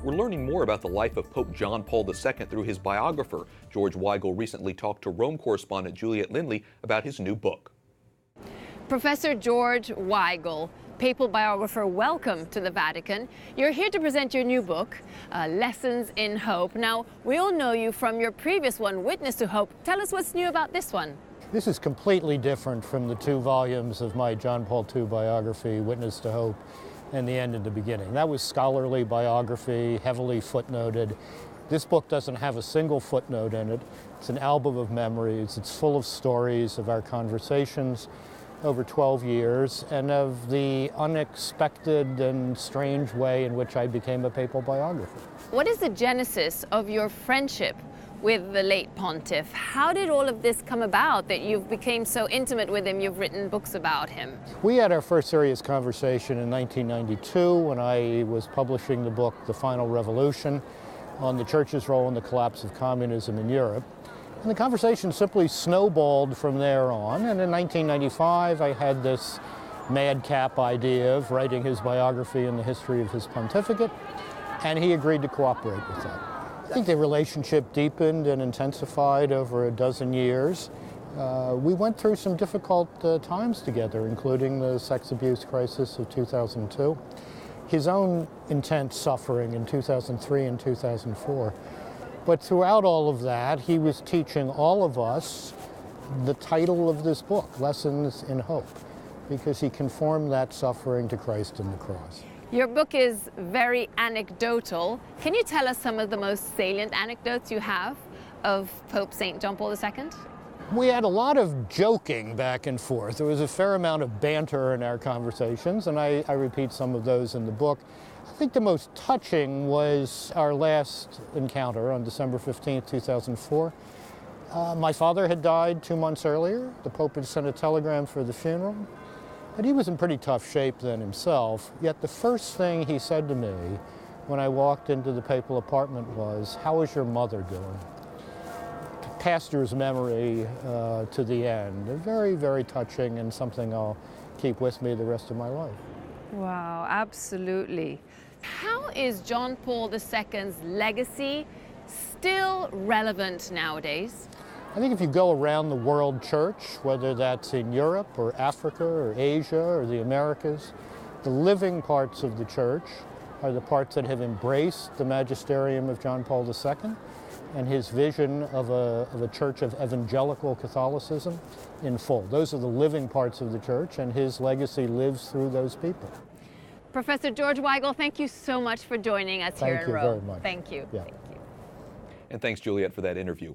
We're learning more about the life of Pope John Paul II through his biographer. George Weigel recently talked to Rome correspondent Juliet Linley about his new book. Professor George Weigel, Papal Biographer, welcome to the Vatican. You're here to present your new book, Lessons in Hope. Now, we all know you from your previous one, Witness to Hope. Tell us what's new about this one. This is completely different from the 2 volumes of my John Paul II biography, Witness to Hope, and The End in the Beginning. That was scholarly biography, heavily footnoted. This book doesn't have a single footnote in it. It's an album of memories. It's full of stories of our conversations over 12 years and of the unexpected and strange way in which I became a papal biographer. What is the genesis of your friendship with the late pontiff? How did all of this come about that you've become so intimate with him, you've written books about him? We had our first serious conversation in 1992 when I was publishing the book, The Final Revolution, on the Church's role in the collapse of communism in Europe. And the conversation simply snowballed from there on, and in 1995 I had this madcap idea of writing his biography and the history of his pontificate, and he agreed to cooperate with that. I think the relationship deepened and intensified over a dozen years. We went through some difficult times together, including the sex abuse crisis of 2002, his own intense suffering in 2003 and 2004. But throughout all of that, he was teaching all of us the title of this book, Lessons in Hope, because he conformed that suffering to Christ and the cross. Your book is very anecdotal. Can you tell us some of the most salient anecdotes you have of Pope St. John Paul II? We had a lot of joking back and forth. There was a fair amount of banter in our conversations, and I repeat some of those in the book. I think the most touching was our last encounter on December 15th, 2004. My father had died 2 months earlier. The Pope had sent a telegram for the funeral. But he was in pretty tough shape then himself, yet the first thing he said to me when I walked into the papal apartment was, "How is your mother doing?" Pastor's memory to the end. Very, very touching and something I'll keep with me the rest of my life. Wow, absolutely. How is John Paul II's legacy still relevant nowadays? I think if you go around the world church, whether that's in Europe or Africa or Asia or the Americas, the living parts of the church are the parts that have embraced the magisterium of John Paul II and his vision of a church of evangelical Catholicism in full. Those are the living parts of the church, and his legacy lives through those people. Professor George Weigel, thank you so much for joining us here in Rome. Thank you very much. Thank you. Yeah. Thank you. And thanks, Juliet, for that interview.